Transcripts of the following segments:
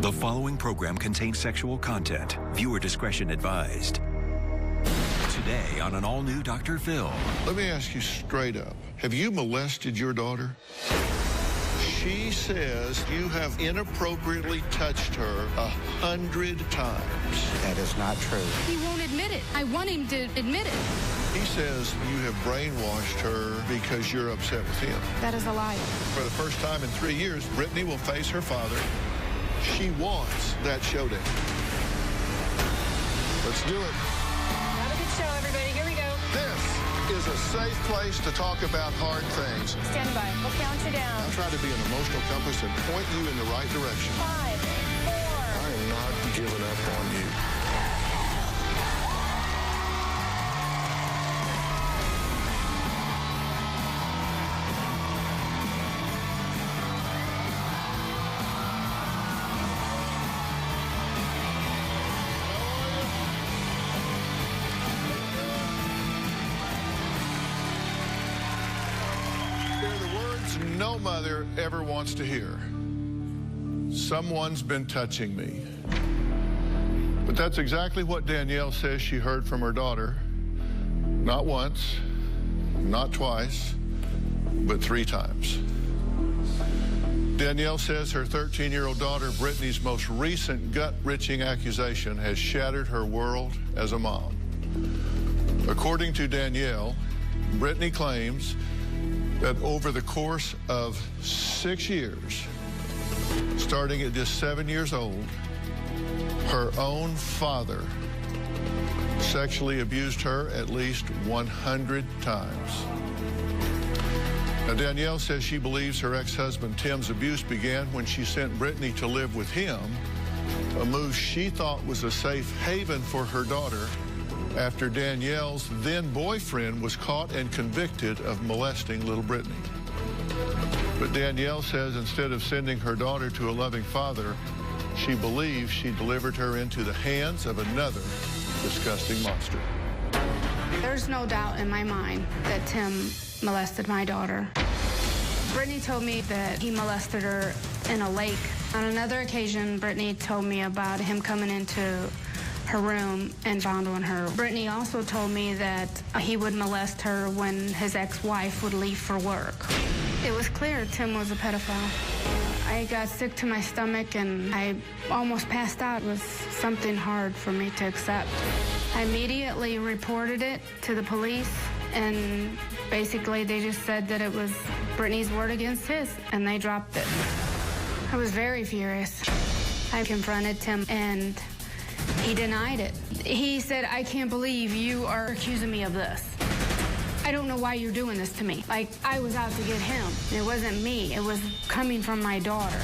The following program contains sexual content. Viewer discretion advised. Today on an all-new Dr. Phil. Let me ask you straight up. Have you molested your daughter? She says you have inappropriately touched her 100 times. That is not true. He won't admit it. I want him to admit it. He says you have brainwashed her because you're upset with him. That is a lie. For the first time in 3 years, Brittany will face her father. She wants that showdown. Let's do it. Have a good show, everybody. Here we go. This is a safe place to talk about hard things. Stand by. We'll count you down. I'll try to be an emotional compass and point you in the right direction. 5, 4. I am not giving up on you. No mother ever wants to hear. Someone's been touching me. But that's exactly what Danielle says she heard from her daughter. Not once, not twice, but 3 times. Danielle says her 13-year-old daughter, Brittany's most recent gut-wrenching accusation has shattered her world as a mom. According to Danielle, Brittany claims that over the course of 6 years, starting at just 7 years old, her own father sexually abused her at least 100 times. Now, Danielle says she believes her ex-husband Tim's abuse began when she sent Brittany to live with him, a move she thought was a safe haven for her daughter, after Danielle's then-boyfriend was caught and convicted of molesting little Brittany. But Danielle says instead of sending her daughter to a loving father, she believes she delivered her into the hands of another disgusting monster. There's no doubt in my mind that Tim molested my daughter. Brittany told me that he molested her in a lake. On another occasion, Brittany told me about him coming into her room and fondling her. Brittany also told me that he would molest her when his ex-wife would leave for work. It was clear Tim was a pedophile. I got sick to my stomach and I almost passed out. It was something hard for me to accept. I immediately reported it to the police, and basically they just said that it was Brittany's word against his, and they dropped it. I was very furious. I confronted Tim and he denied it. He said, "I can't believe you are accusing me of this. I don't know why you're doing this to me. Like, I was out to get him. It wasn't me. It was coming from my daughter."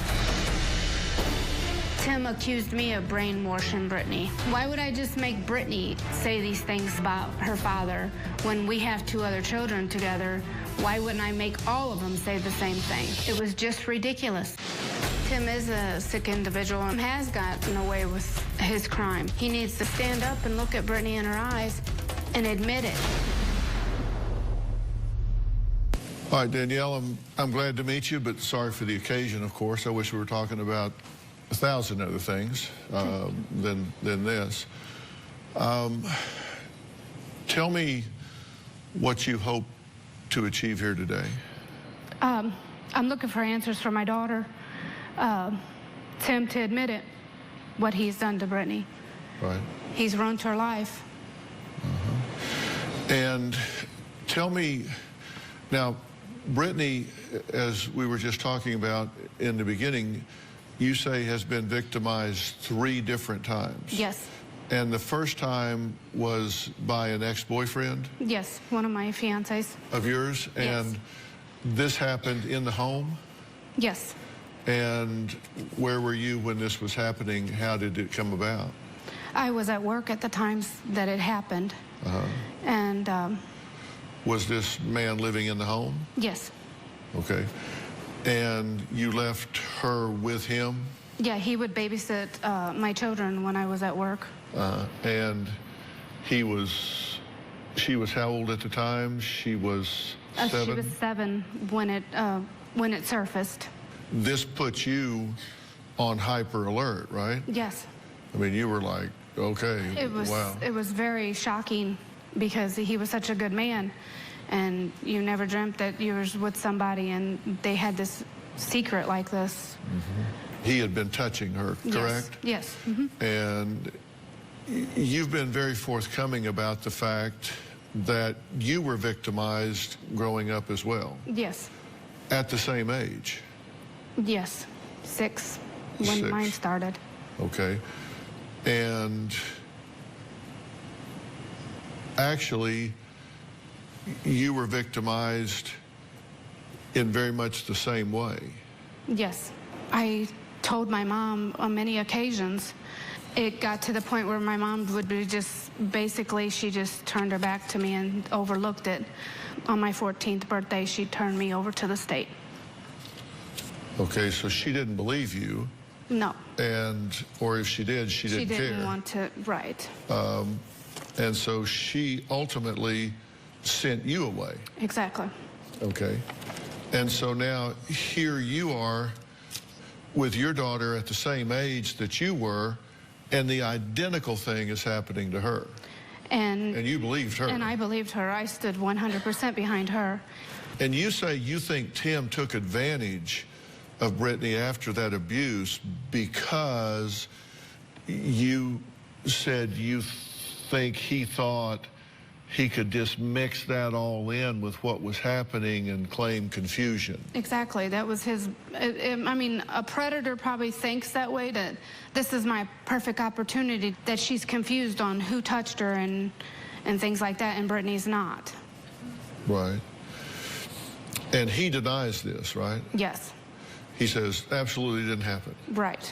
Tim accused me of brainwashing Brittany. Why would I just make Brittany say these things about her father when we have 2 other children together? Why wouldn't I make all of them say the same thing? It was just ridiculous. Tim is a sick individual and has gotten away with his crime. He needs to stand up and look at Brittany in her eyes and admit it. All right, Danielle, I'm glad to meet you, but sorry for the occasion, of course. I wish we were talking about 1,000 other things than this. Tell me what you hope to achieve here today. I'm looking for answers for my daughter. Tim to admit it, what he's done to Brittany. Right. He's ruined her life. And tell me, now, Brittany, as we were just talking about in the beginning, you say has been victimized 3 different times. Yes. And the first time was by an ex-boyfriend? Yes, one of my fiancés. Of yours? Yes. And this happened in the home? Yes. And where were you when this was happening? How did it come about? I was at work at the times that it happened. And was this man living in the home? yes. Okay. And you left her with him? Yeah, he would babysit my children when I was at work. And she was how old at the time? She was 7? She was 7 when it surfaced. This put you on hyper alert, right? Yes. I mean, you were like, okay, wow. It was very shocking because he was such a good man, and you never dreamt that you were with somebody and they had this secret like this. Mm-hmm. He had been touching her, correct? Yes. Mm-hmm. And you've been very forthcoming about the fact that you were victimized growing up as well. Yes. At the same age. Yes, 6 when mine started. Okay. And actually, you were victimized in very much the same way. Yes. I told my mom on many occasions. It got to the point where my mom would be she just turned her back to me and overlooked it. On my 14th birthday, she turned me over to the state. Okay, so she didn't believe you. No. Or if she did, she didn't care. She didn't want to, right. And so she ultimately sent you away. Exactly. Okay. And so now here you are with your daughter at the same age that you were, and the identical thing is happening to her. And you believed her. And I believed her. I stood 100% behind her. And you say you think Tim took advantage of Brittany after that abuse because you said you think he thought he could just mix that all in with what was happening and claim confusion. Exactly. That was his, I mean, a predator probably thinks that way, that this is my perfect opportunity, that she's confused on who touched her and things like that, and Brittany's not. Right. And he denies this, right? Yes. He says, absolutely didn't happen. Right.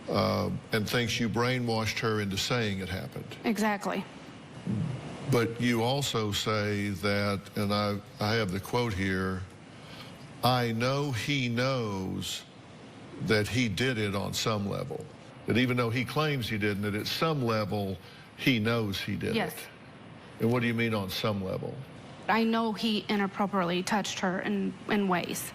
And thinks you brainwashed her into saying it happened. Exactly. But you also say that, and I have the quote here, I know he knows that he did it on some level. That even though he claims he didn't, that at some level, he knows he did Yes. it. And what do you mean on some level? I know he inappropriately touched her in ways.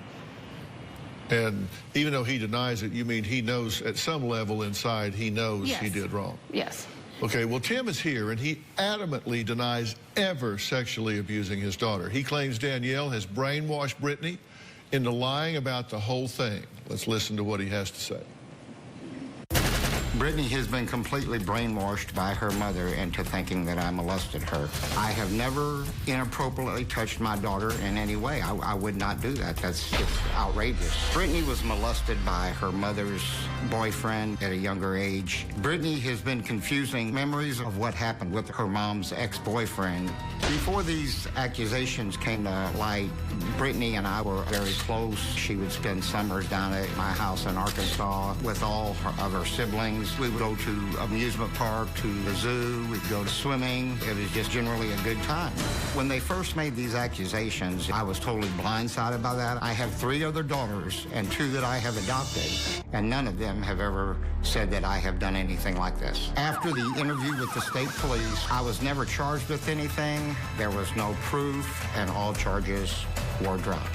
And even though he denies it, you mean he knows at some level inside he knows Yes. he did wrong? Yes. Okay, well, Tim is here, and he adamantly denies ever sexually abusing his daughter. He claims Danielle has brainwashed Brittany into lying about the whole thing. Let's listen to what he has to say. Brittany has been completely brainwashed by her mother into thinking that I molested her. I have never inappropriately touched my daughter in any way. I would not do that. That's just outrageous. Brittany was molested by her mother's boyfriend at a younger age. Brittany has been confusing memories of what happened with her mom's ex-boyfriend. Before these accusations came to light, Brittany and I were very close. She would spend summers down at my house in Arkansas with all of her siblings. We would go to amusement park, to the zoo, we'd go to swimming. It was just generally a good time. When they first made these accusations, I was totally blindsided by that. I have 3 other daughters and 2 that I have adopted, and none of them have ever said that I have done anything like this. After the interview with the state police, I was never charged with anything. There was no proof, and all charges were dropped.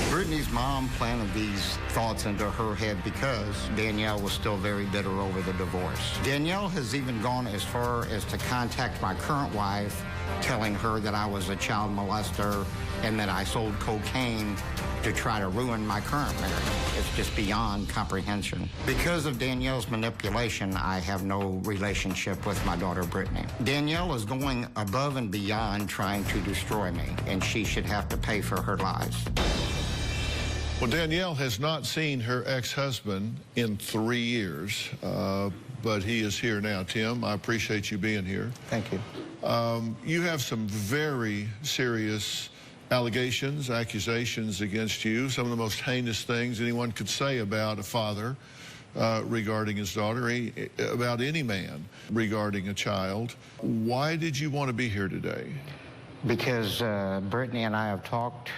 Brittany's mom planted these thoughts into her head because Danielle was still very bitter over the divorce. Danielle has even gone as far as to contact my current wife, telling her that I was a child molester and that I sold cocaine to try to ruin my current marriage. It's just beyond comprehension. Because of Danielle's manipulation, I have no relationship with my daughter, Brittany. Danielle is going above and beyond trying to destroy me, and she should have to pay for her lies. Well, Danielle has not seen her ex-husband in 3 years, but he is here now. Tim, I appreciate you being here. Thank you. You have some very serious allegations, accusations against you, some of the most heinous things anyone could say about a father regarding his daughter, about any man regarding a child. Why did you want to be here today? Because Brittany and I have talked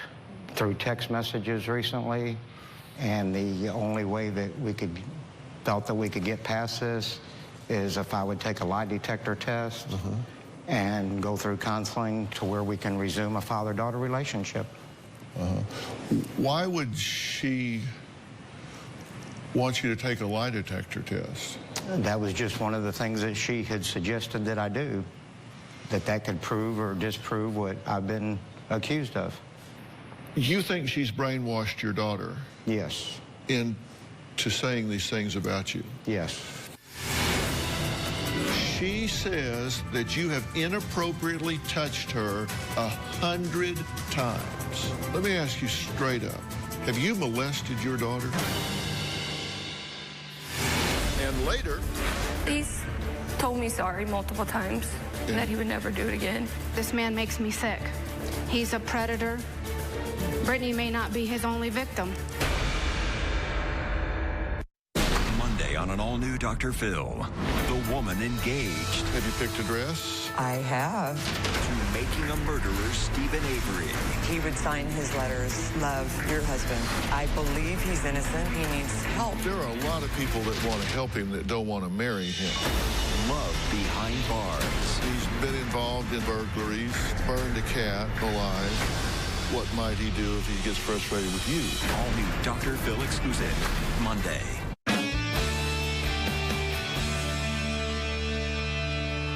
through text messages recently, and the only way that we felt that we could get past this is if I would take a lie detector test and go through counseling to where we can resume a father-daughter relationship. Why would she wants you to take a lie detector test. That was just one of the things that she had suggested that I do, that could prove or disprove what I've been accused of. You think she's brainwashed your daughter? Yes. Into saying these things about you? Yes. She says that you have inappropriately touched her 100 times. Let me ask you straight up. Have you molested your daughter? And later... He's told me sorry multiple times and that he would never do it again. This man makes me sick. He's a predator. Brittany may not be his only victim. Monday on an all-new Dr. Phil. The woman engaged. Have you picked a dress? I have. To making a murderer, Stephen Avery. He would sign his letters, love, your husband. I believe he's innocent. He needs help. There are a lot of people that want to help him that don't want to marry him. Love behind bars. He's been involved in burglaries, burned a cat alive. What might he do if he gets frustrated with you? All new Dr. Phil exclusive. Monday.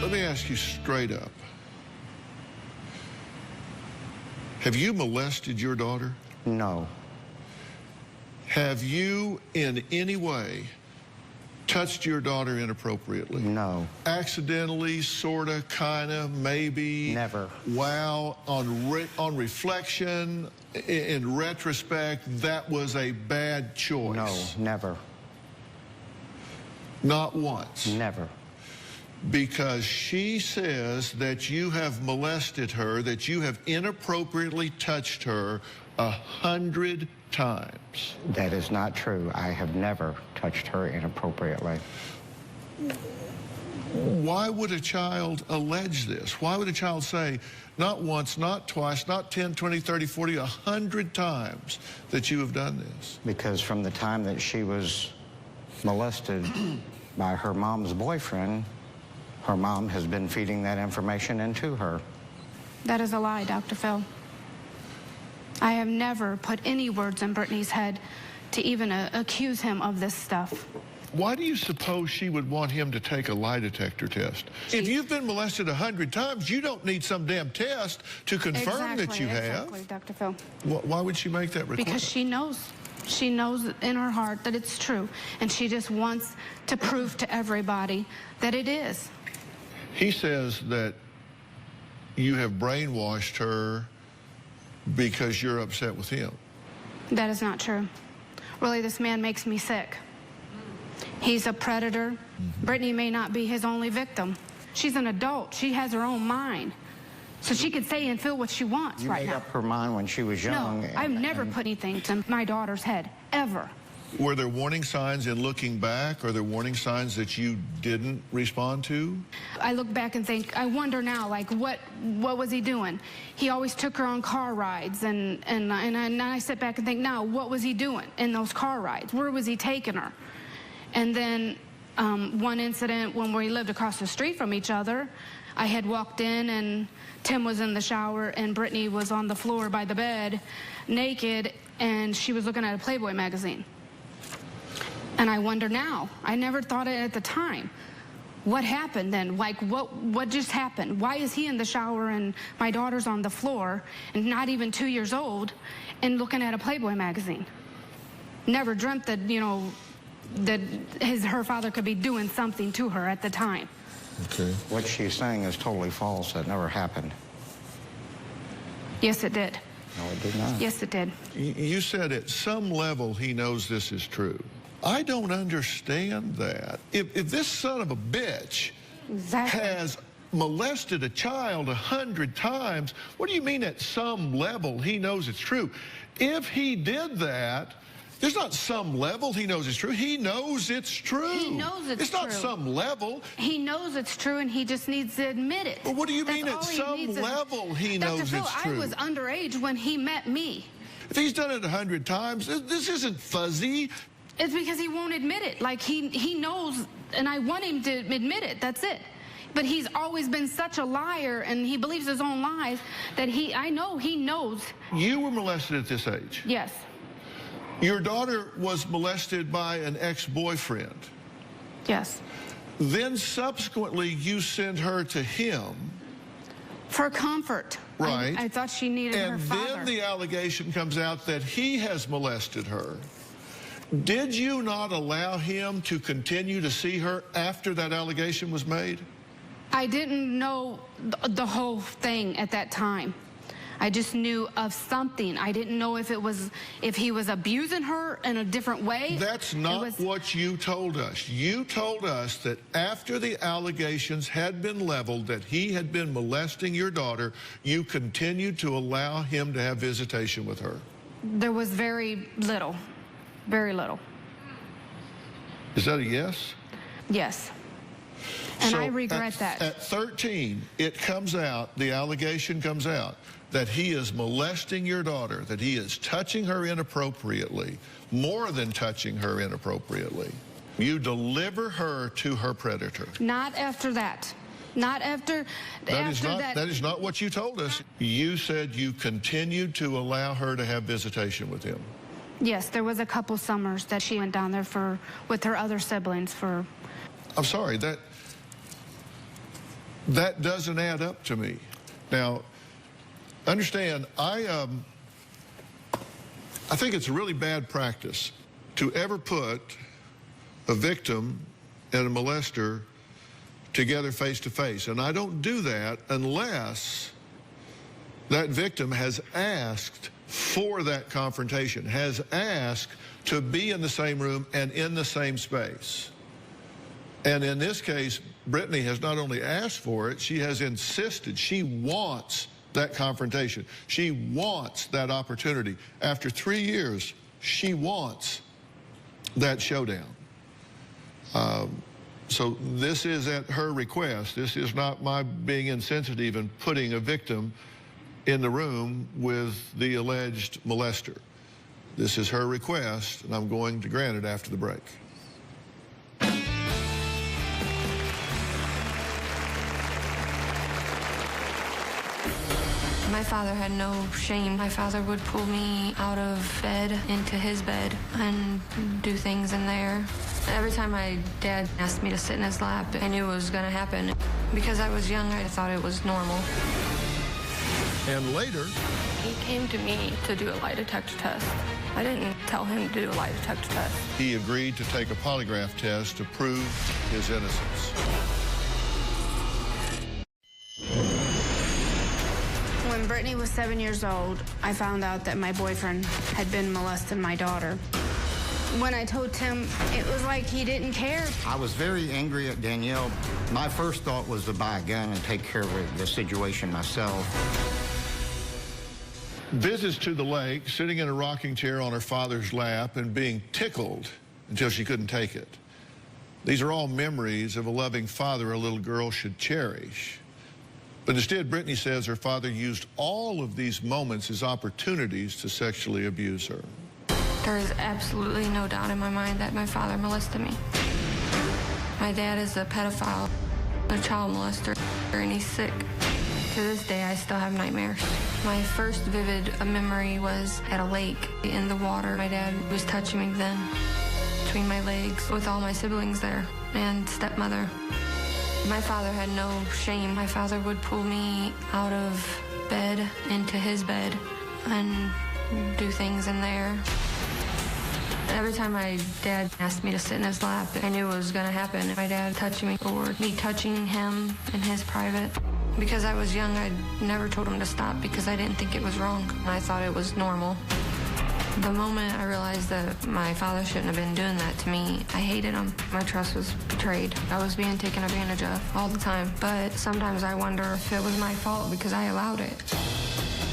Let me ask you straight up. Have you molested your daughter? No. Have you in any way touched your daughter inappropriately? No. Accidentally, sorta, kinda, maybe? Never. Wow, on reflection, in retrospect, that was a bad choice. No, never. Not once. Never. Because she says that you have molested her, that you have inappropriately touched her 100 times. That is not true. I have never touched her inappropriately. Why would a child allege this? Why would a child say, not once, not twice, not 10, 20, 30, 40, 100 times that you have done this? Because from the time that she was molested by her mom's boyfriend, her mom has been feeding that information into her. That is a lie, Dr. Phil. I have never put any words in Brittany's head to even accuse him of this stuff. Why do you suppose she would want him to take a lie detector test? If you've been molested 100 times, you don't need some damn test to confirm that you have. Exactly, Dr. Phil. Why would she make that request? Because she knows. She knows in her heart that it's true, and she just wants to prove to everybody that it is. He says that you have brainwashed her because you're upset with him. That is not true. Really, this man makes me sick. He's a predator. Brittany may not be his only victim. She's an adult. She has her own mind. So she can say and feel what she wants right now. You made up her mind when she was young. No, I've never put anything to my daughter's head, ever. Were there warning signs in looking back? Are there warning signs that you didn't respond to? I look back and think, I wonder now, like, what was he doing? He always took her on car rides, and I sit back and think, now, what was he doing in those car rides? Where was he taking her? And then one incident when we lived across the street from each other, I had walked in and Tim was in the shower and Brittany was on the floor by the bed, naked, and she was looking at a Playboy magazine. And I wonder now, I never thought it at the time. What happened then? Like, what just happened? Why is he in the shower and my daughter's on the floor and not even 2 years old and looking at a Playboy magazine? Never dreamt that, you know, that her father could be doing something to her at the time. Okay. What she's saying is totally false. That never happened. Yes, it did. No, it did not. Yes, it did. You said at some level he knows this is true. I don't understand that. If this son of a bitch has molested a child 100 times, what do you mean at some level he knows it's true? If he did that, there's not some level he knows it's true. He knows it's true. He knows it's true. It's not some level. He knows it's true, and he just needs to admit it. Well, what do you mean at some level he knows it's true? Dr. Phil, I was underage when he met me. If he's done it 100 times, this isn't fuzzy. It's because he won't admit it. Like, he knows, and I want him to admit it. That's it. But he's always been such a liar, and he believes his own lies, that I know he knows. You were molested at this age? Yes. Your daughter was molested by an ex-boyfriend. Yes. Then subsequently you sent her to him. For comfort. Right. I thought she needed her father. And then the allegation comes out that he has molested her. Did you not allow him to continue to see her after that allegation was made? I didn't know the whole thing at that time. I just knew of something. I didn't know if he was abusing her in a different way. That's not what you told us. You told us that after the allegations had been leveled that he had been molesting your daughter, you continued to allow him to have visitation with her. There was very little. Very little. Is that a yes? Yes. And so I regret that. At 13, it comes out, the allegation comes out, that he is molesting your daughter, that he is touching her inappropriately, more than touching her inappropriately. You deliver her to her predator. Not after that. Not after that. That is not what you told us. You said you continued to allow her to have visitation with him. Yes, there was a couple summers that she went down there with her other siblings for. I'm sorry, that doesn't add up to me. Now, understand, I think it's a really bad practice to ever put a victim and a molester together face to face. And I don't do that unless that victim has asked for that confrontation, has asked to be in the same room and in the same space. And in this case, Brittany has not only asked for it, she has insisted. She wants that confrontation. She wants that opportunity. After 3 years, she wants that showdown. So this is at her request. This is not my being insensitive and putting a victim in the room with the alleged molester. This is her request, and I'm going to grant it after the break. My father had no shame. My father would pull me out of bed into his bed and do things in there. Every time my dad asked me to sit in his lap, I knew it was going to happen. Because I was young, I thought it was normal. And later, He came to me to do a lie detector test. I didn't tell him to do a lie detector test. he agreed to take a polygraph test to prove his innocence. When Brittany was 7 years old, I found out that my boyfriend had been molesting my daughter. When I told Tim, it was like he didn't care. I was very angry at Danielle. My first thought was to buy a gun and take care of the situation myself. Visits to the lake, sitting in a rocking chair on her father's lap and being tickled until she couldn't take it. These are all memories of a loving father a little girl should cherish. But instead, Brittany says her father used all of these moments as opportunities to sexually abuse her. There is absolutely no doubt in my mind that my father molested me. My dad is a pedophile, a child molester, and he's sick. To this day, I still have nightmares. My first vivid memory was at a lake in the water. My dad was touching me then, between my legs, with all my siblings there, and stepmother. My father had no shame. My father would pull me out of bed into his bed and do things in there. Every time my dad asked me to sit in his lap, I knew it was going to happen. My dad touching me or me touching him in his private. Because I was young, I never told him to stop because I didn't think it was wrong. I thought it was normal. The moment I realized that my father shouldn't have been doing that to me, I hated him. My trust was betrayed. I was being taken advantage of all the time. But sometimes I wonder if it was my fault because I allowed it.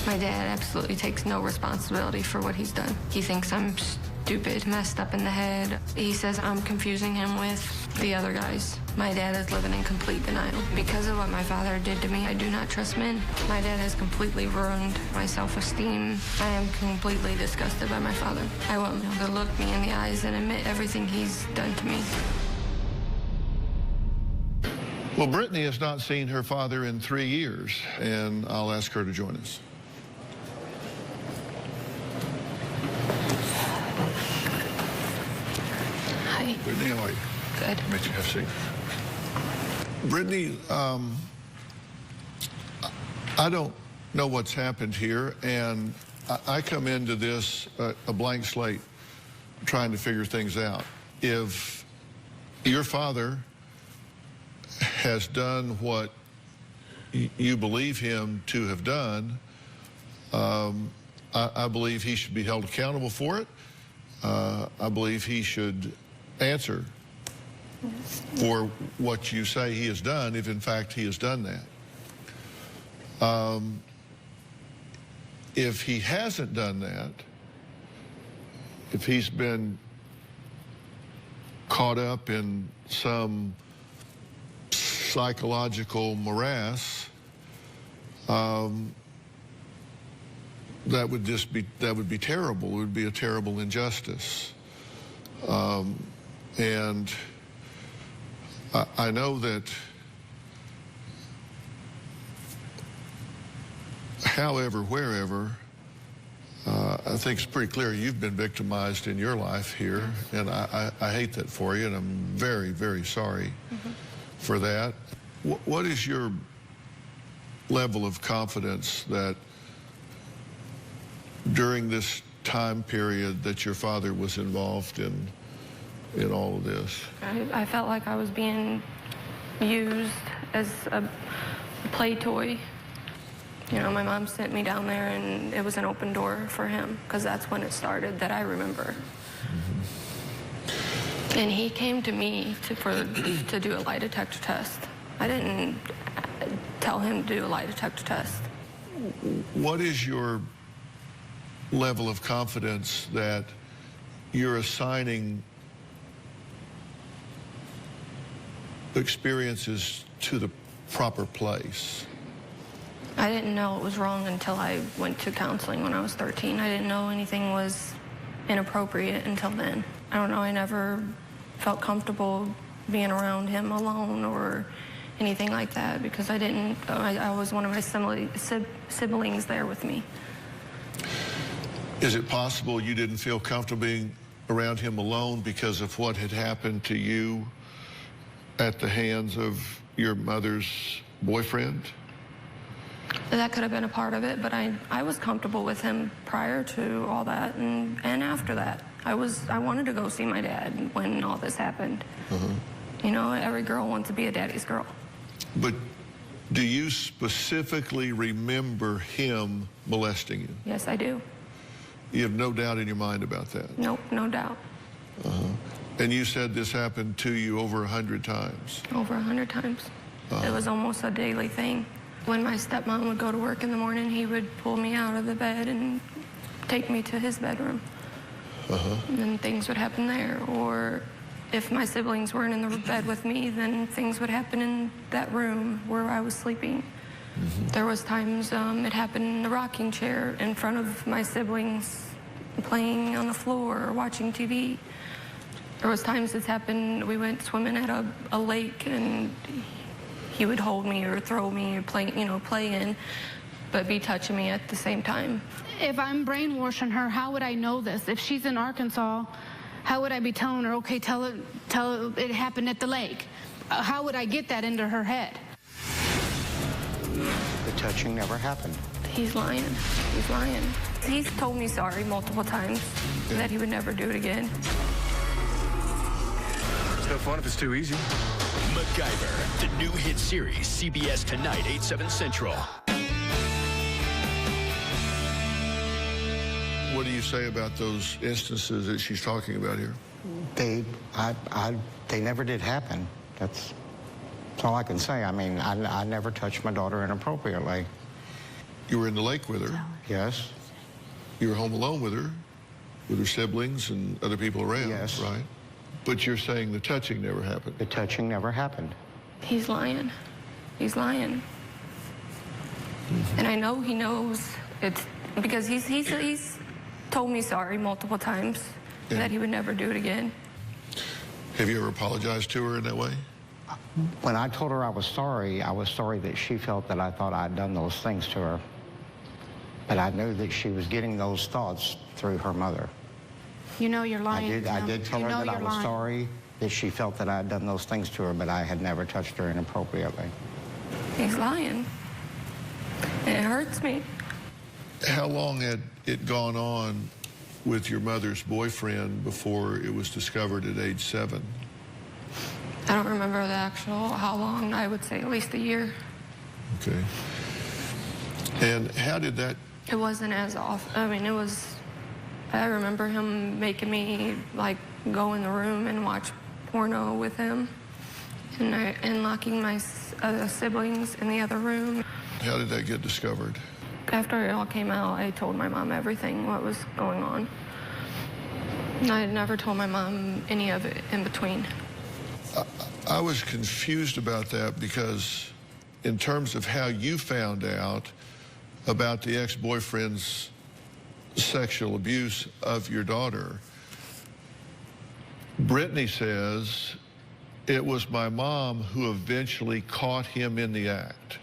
My dad absolutely takes no responsibility for what he's done. He thinks I'm stupid, messed up in the head. He says I'm confusing him with the other guys. My dad is living in complete denial. Because of what my father did to me, I do not trust men. My dad has completely ruined my self-esteem. I am completely disgusted by my father. I want him to look me in the eyes and admit everything he's done to me. Well, Brittany has not seen her father in 3 years, and I'll ask her to join us. Brittany, how are you? Good. Let you have a seat. Brittany, I don't know what's happened here, and I come into this a blank slate, trying to figure things out. If your father has done what you believe him to have done, I believe he should be held accountable for it. I believe he should answer for what you say he has done, if in fact he has done that. If he hasn't done that, if he's been caught up in some psychological morass, that would be terrible. It would be a terrible injustice. And I know that however, wherever, I think it's pretty clear you've been victimized in your life here, and I hate that for you, and I'm very, very sorry for that. What is your level of confidence that during this time period that your father was involved in all of this? I felt like I was being used as a play toy. You know, my mom sent me down there, and it was an open door for him, because that's when it started, that I remember. And he came to me to do a lie detector test. I didn't tell him to do a lie detector test. What is your level of confidence that you're assigning experiences to the proper place? I didn't know it was wrong until I went to counseling when I was 13. I didn't know anything was inappropriate until then. I don't know, I never felt comfortable being around him alone or anything like that, because I was one of my siblings there with me. Is it possible you didn't feel comfortable being around him alone because of what had happened to you at the hands of your mother's boyfriend? That could have been a part of it, but I was comfortable with him prior to all that, and after that. I wanted to go see my dad when all this happened. You know, every girl wants to be a daddy's girl. But do you specifically remember him molesting you? Yes, I do. You have no doubt in your mind about that? Nope, no doubt. And you said this happened to you over 100 times? Over 100 times. It was almost a daily thing. When my stepmom would go to work in the morning, he would pull me out of the bed and take me to his bedroom. And then things would happen there. Or if my siblings weren't in the bed with me, then things would happen in that room where I was sleeping. There was times it happened in the rocking chair in front of my siblings, playing on the floor or watching TV. There was times it's happened, we went swimming at a lake, and he would hold me or throw me or play in, but be touching me at the same time. If I'm brainwashing her, how would I know this? If she's in Arkansas, how would I be telling her, okay, tell her it happened at the lake? How would I get that into her head? The touching never happened. He's lying. He's lying. He's told me sorry multiple times, that he would never do it again. It's no fun if it's too easy. MacGyver, the new hit series, CBS tonight, 8/7 Central. What do you say about those instances that she's talking about here? They never did happen. That's all I can say. I mean, I never touched my daughter inappropriately. You were in the lake with her? Yes. You were home alone with her siblings and other people around, yes. Right? But you're saying the touching never happened? The touching never happened. He's lying. He's lying. And I know he knows. It's because he's told me sorry multiple times, that he would never do it again. Have you ever apologized to her in that way? When I told her I was sorry that she felt that I thought I'd done those things to her. But I knew that she was getting those thoughts through her mother. You know you're lying. I did tell her that I was sorry that she felt that I had done those things to her, but I had never touched her inappropriately. He's lying. And it hurts me. How long had it gone on with your mother's boyfriend before it was discovered at age 7? I don't remember the actual how long. I would say at least a year. Okay. And how did that... It wasn't as off. I mean, it was... I remember him making me, like, go in the room and watch porno with him and locking my other siblings in the other room. How did that get discovered? After it all came out, I told my mom everything, what was going on. And I had never told my mom any of it in between. I was confused about that because in terms of how you found out about the ex-boyfriend's sexual abuse of your daughter, Brittany says it was my mom who eventually caught him in the act.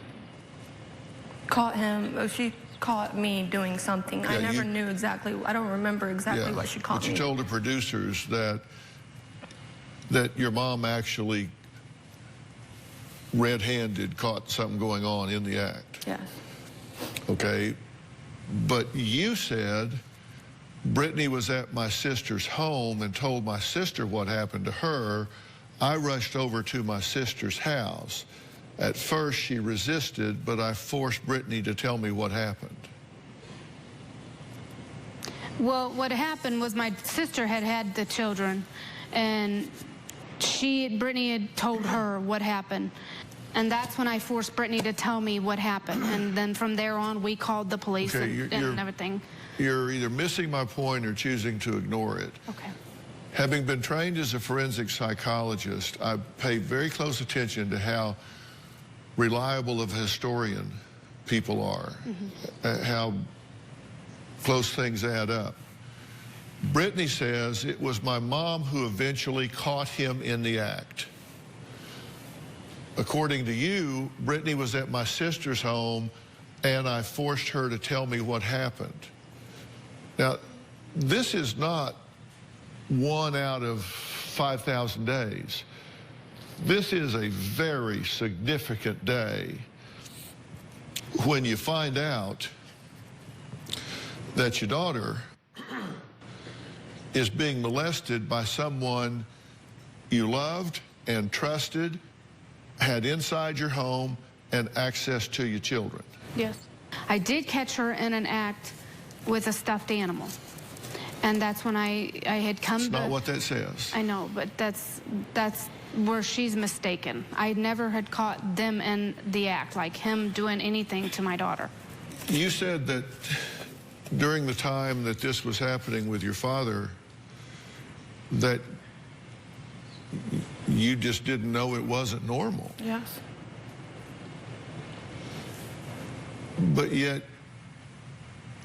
Caught him, she caught me doing something. Yeah, I never knew exactly, I don't remember exactly what she caught but me. you told the producers that your mom actually red-handed caught something going on in the act. Yes. Okay, but you said Brittany was at my sister's home and told my sister what happened to her. I rushed over to my sister's house. At first she resisted, but I forced Brittany to tell me what happened. Well, what happened was my sister had the children, and Brittany had told her what happened. And that's when I forced Brittany to tell me what happened. And then from there on, we called the police and everything. You're either missing my point or choosing to ignore it. Okay. Having been trained as a forensic psychologist, I pay very close attention to how reliable of a historian people are, how close things add up. Brittany says it was my mom who eventually caught him in the act. According to you, Brittany was at my sister's home and I forced her to tell me what happened. Now, this is not 1 out of 5,000 days. This is a very significant day when you find out that your daughter is being molested by someone you loved and trusted, had inside your home, and access to your children. Yes. I did catch her in an act with a stuffed animal. And that's when I had come That's not what that says. I know, but that's where she's mistaken. I never had caught them in the act, like him doing anything to my daughter. You said that during the time that this was happening with your father, that you just didn't know it wasn't normal. Yes. But yet,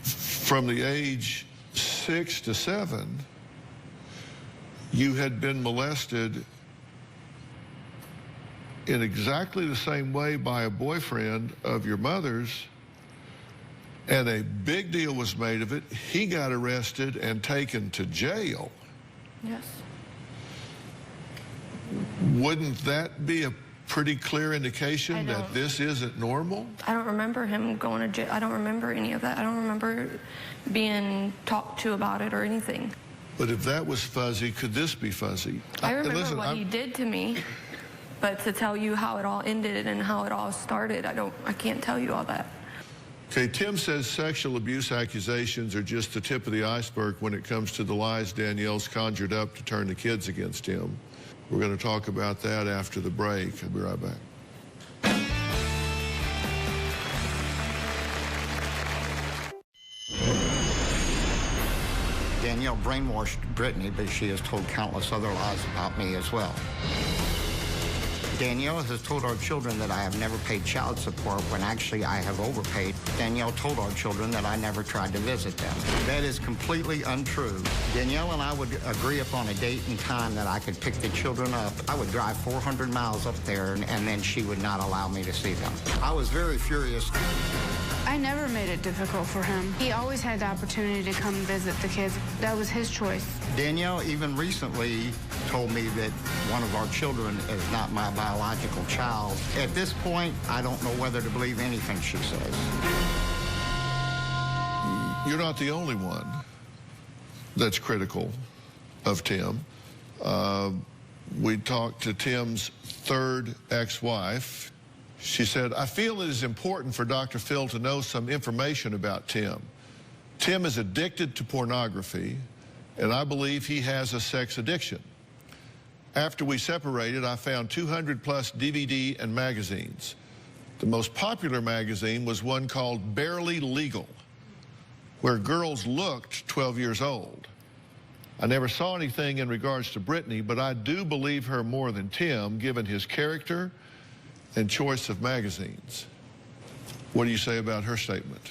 from the age 6 to 7, you had been molested in exactly the same way by a boyfriend of your mother's, and a big deal was made of it. He got arrested and taken to jail. Yes. Wouldn't that be a pretty clear indication that this isn't normal? I don't remember him going to jail. I don't remember any of that. I don't remember being talked to about it or anything. But if that was fuzzy, could this be fuzzy? I remember what he did to me, but to tell you how it all ended and how it all started, I can't tell you all that. Okay, Tim says sexual abuse accusations are just the tip of the iceberg when it comes to the lies Danielle's conjured up to turn the kids against him. We're going to talk about that after the break. I'll be right back. Danielle brainwashed Brittany, but she has told countless other lies about me as well. Danielle has told our children that I have never paid child support when actually I have overpaid. Danielle told our children that I never tried to visit them. That is completely untrue. Danielle and I would agree upon a date and time that I could pick the children up. I would drive 400 miles up there, and then she would not allow me to see them. I was very furious. I never made it difficult for him. He always had the opportunity to come visit the kids. That was his choice. Danielle even recently told me that one of our children is not my biological child. At this point, I don't know whether to believe anything she says. You're not the only one that's critical of Tim. We talked to Tim's third ex-wife. She said, I feel it is important for Dr. Phil to know some information about Tim. Tim is addicted to pornography, and I believe he has a sex addiction. After we separated, I found 200 plus DVD and magazines. The most popular magazine was one called Barely Legal, where girls looked 12 years old. I never saw anything in regards to Brittany, but I do believe her more than Tim, given his character and choice of magazines. What do you say about her statement?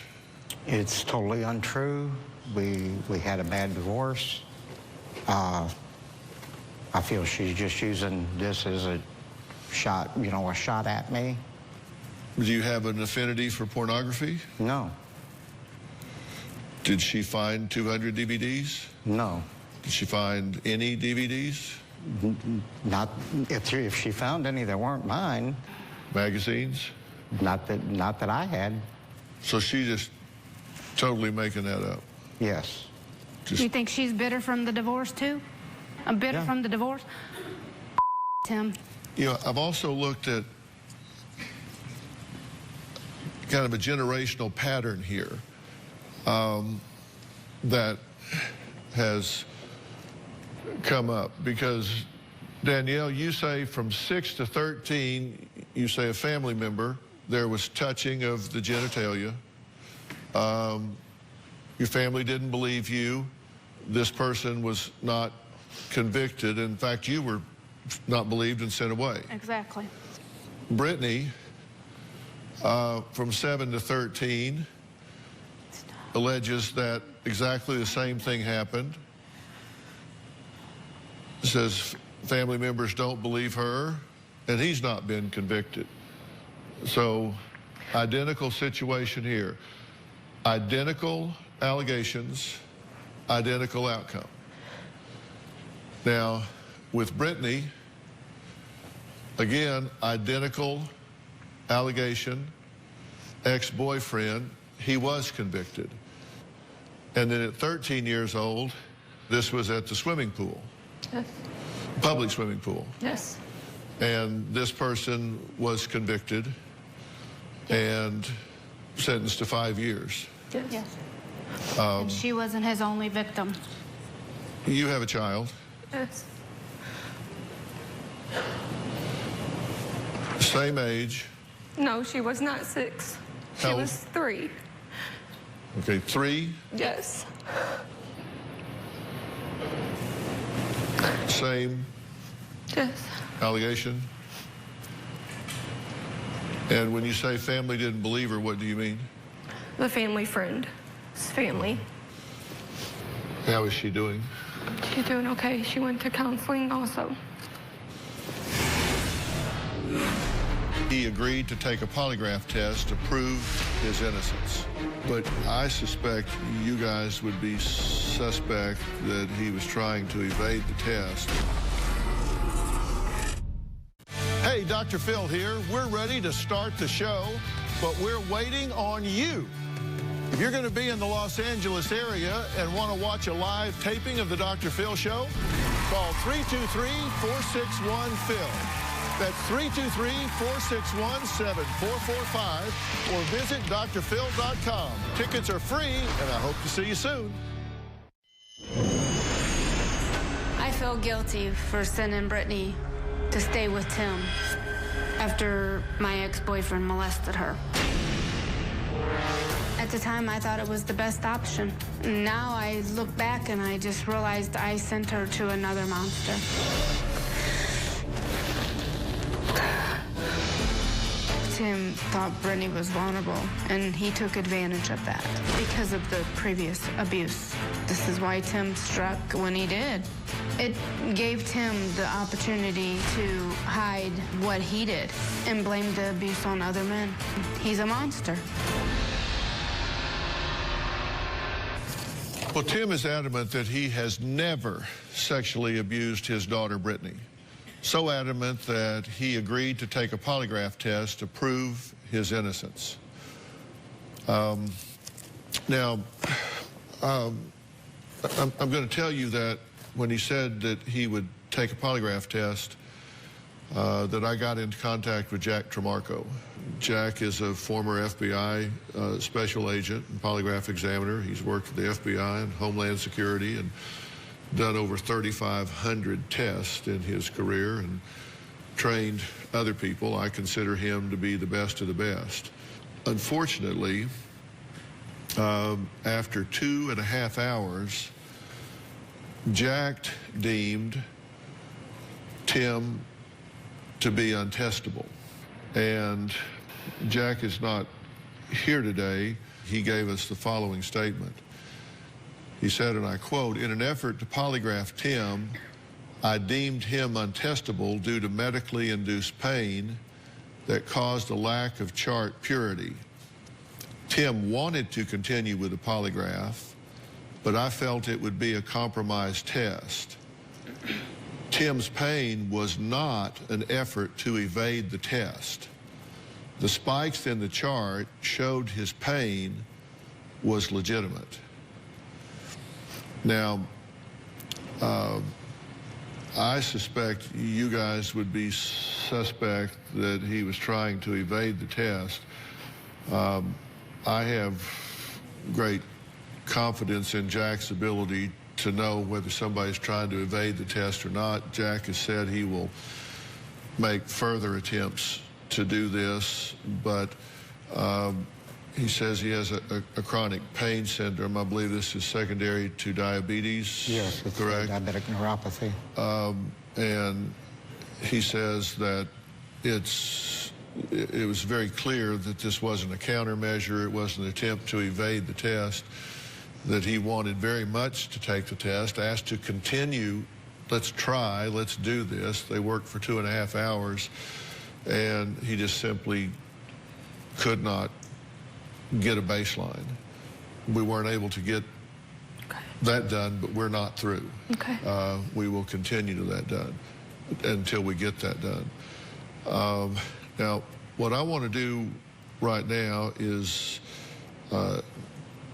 It's totally untrue. We had a bad divorce. I feel she's just using this as a shot, you know, a shot at me. Do you have an affinity for pornography? No. Did she find 200 DVDs? No. Did she find any DVDs? Not if she found any that weren't mine. Magazines? Not that I had. So she just totally making that up? Yes. You think she's bitter from the divorce too? I'm bitter from the divorce? Tim. You know, I've also looked at kind of a generational pattern here that has come up, because Danielle, you say from 6 to 13, you say a family member, there was touching of the genitalia. Your family didn't believe you. This person was not convicted. In fact, you were not believed and sent away. Exactly. Brittany, from 7 to 13, alleges that exactly the same thing happened. Says family members don't believe her, and he's not been convicted. So, identical situation here. Identical allegations, identical outcome. Now, with Brittany, again, identical allegation, ex-boyfriend, he was convicted. And then at 13 years old, this was at the swimming pool. Yes. Public swimming pool. Yes. And this person was convicted and sentenced to 5 years. Yes. And she wasn't his only victim. You have a child. Yes. Same age. No, she was not 6. She How was 3. Okay, 3. Yes. Same Yes. allegation. And when you say family didn't believe her, what do you mean? The family friend. His family. How is she doing? She's doing okay. She went to counseling also. He agreed to take a polygraph test to prove his innocence. But I suspect you guys would be suspect that he was trying to evade the test. Hey, Dr. Phil here. We're ready to start the show, but we're waiting on you. If you're going to be in the Los Angeles area and want to watch a live taping of the Dr. Phil Show, call 323-461-PHIL. That's 323-461-7445, or visit drphil.com. Tickets are free, and I hope to see you soon. I feel guilty for sending Brittany to stay with Tim after my ex-boyfriend molested her. At the time, I thought it was the best option. Now I look back and I just realized I sent her to another monster. Tim thought Brittany was vulnerable, and he took advantage of that because of the previous abuse. This is why Tim struck when he did. It gave Tim the opportunity to hide what he did and blame the abuse on other men. He's a monster. Well, Tim is adamant that he has never sexually abused his daughter, Brittany. So adamant that he agreed to take a polygraph test to prove his innocence. Now, I'm going to tell you that when he said that he would take a polygraph test, that I got into contact with Jack Tremarco. Jack is a former FBI special agent and polygraph examiner. He's worked for the FBI and Homeland Security and done over 3,500 tests in his career and trained other people. I consider him to be the best of the best. Unfortunately, after 2.5 hours, Jack deemed Tim to be untestable. And Jack is not here today. He gave us the following statement. He said, and I quote, "In an effort to polygraph Tim, I deemed him untestable due to medically induced pain that caused a lack of chart purity. Tim wanted to continue with the polygraph, but I felt it would be a compromised test. Tim's pain was not an effort to evade the test. The spikes in the chart showed his pain was legitimate." Now, I suspect you guys would be suspect that he was trying to evade the test. I have great confidence in Jack's ability to know whether somebody's trying to evade the test or not. Jack has said he will make further attempts to do this, but he says he has a chronic pain syndrome. I believe this is secondary to diabetes. Yes, it's correct? Diabetic neuropathy. And he says that it was very clear that this wasn't a countermeasure, it wasn't an attempt to evade the test, that he wanted very much to take the test, asked to continue, let's try, let's do this. They worked for 2.5 hours, and he just simply could not get a baseline. We weren't able to get that done, but we're not through. Okay. We will continue to that done until we get that done. Now, what I want to do right now is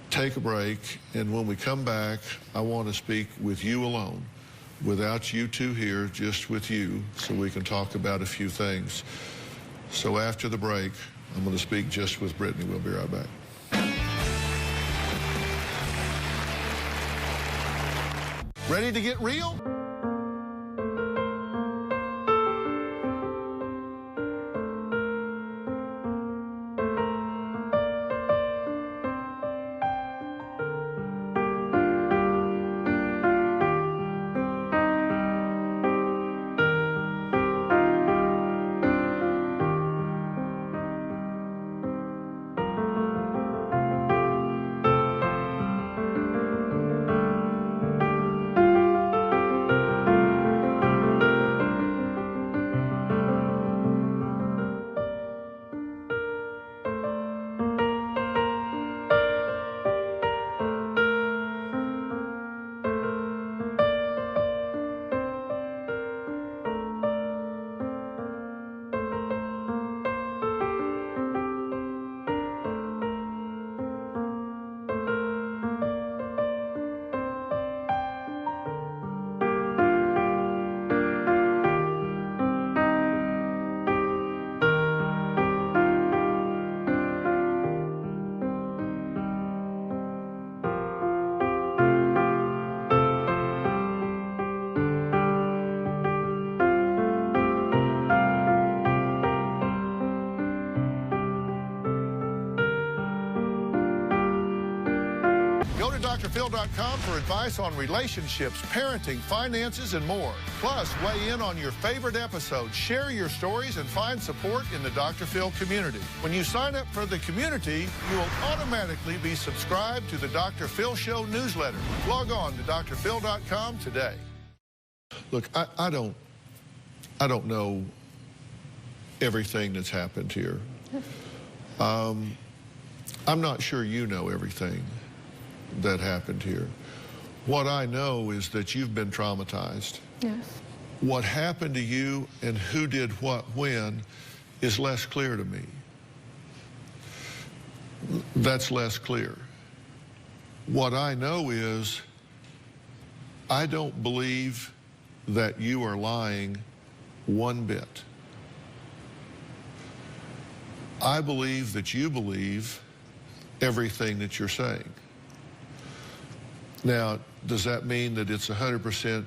take a break, and when we come back, I want to speak with you alone, without you two here, just with you, so we can talk about a few things. So after the break, I'm going to speak just with Brittany. We'll be right back. Ready to get real? DrPhil.com for advice on relationships, parenting, finances, and more. Plus, weigh in on your favorite episodes, share your stories, and find support in the Dr. Phil community. When you sign up for the community, you will automatically be subscribed to the Dr. Phil Show newsletter. Log on to DrPhil.com today. Look, I don't know everything that's happened here. I'm not sure you know everything. that happened here. What I know is that you've been traumatized. Yes. What happened to you and who did what when is less clear to me. That's less clear. What I know is I don't believe that you are lying one bit. I believe that you believe everything that you're saying. Now, does that mean that it's 100%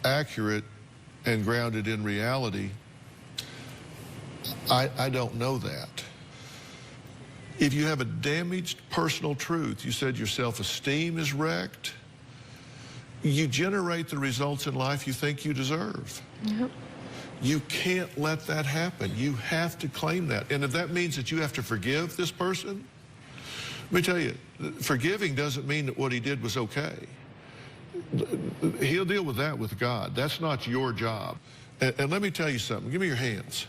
accurate and grounded in reality? I don't know that. If you have a damaged personal truth, you said your self-esteem is wrecked, you generate the results in life you think you deserve. Yep. You can't let that happen. You have to claim that. And if that means that you have to forgive this person, let me tell you, forgiving doesn't mean that what he did was okay. He'll deal with that with God. That's not your job. And let me tell you something. Give me your hands.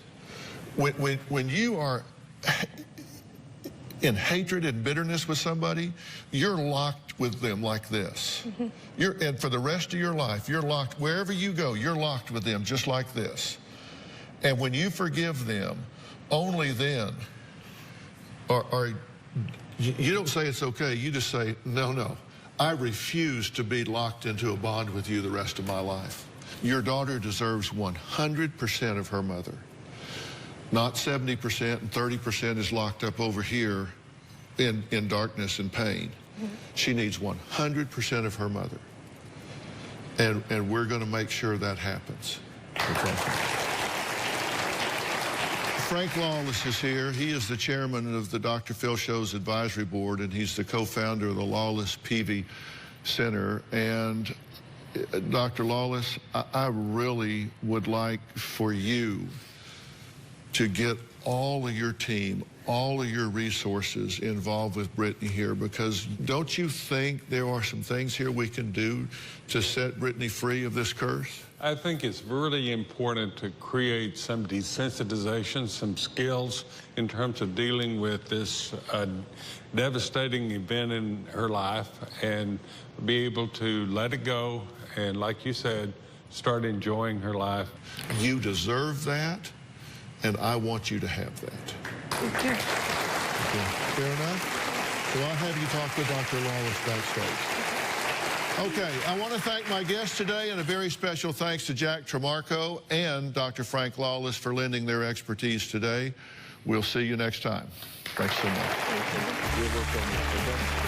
When you are in hatred and bitterness with somebody, you're locked with them like this. And for the rest of your life, you're locked. Wherever you go, you're locked with them just like this. And when you forgive them, only then, or you don't say it's okay, you just say, no, I refuse to be locked into a bond with you the rest of my life. Your daughter deserves 100% of her mother. Not 70% and 30% is locked up over here in darkness and pain. She needs 100% of her mother. And we're going to make sure that happens. Okay. Frank Lawless is here. He is the chairman of the Dr. Phil Show's advisory board, and he's the co-founder of the Lawless Peavy Center. And Dr. Lawless, I really would like for you to get all of your team, all of your resources involved with Brittany here, because don't you think there are some things here we can do to set Brittany free of this curse? I think it's really important to create some desensitization, some skills in terms of dealing with this devastating event in her life, and be able to let it go and, like you said, start enjoying her life. You deserve that, and I want you to have that. Okay. Fair enough? So I'll have you talk with Dr. Lawless backstage. Okay, I want to thank my guests today, and a very special thanks to Jack Tremarco and Dr. Frank Lawless for lending their expertise today. We'll see you next time. Thanks so much. Thank you. You're welcome.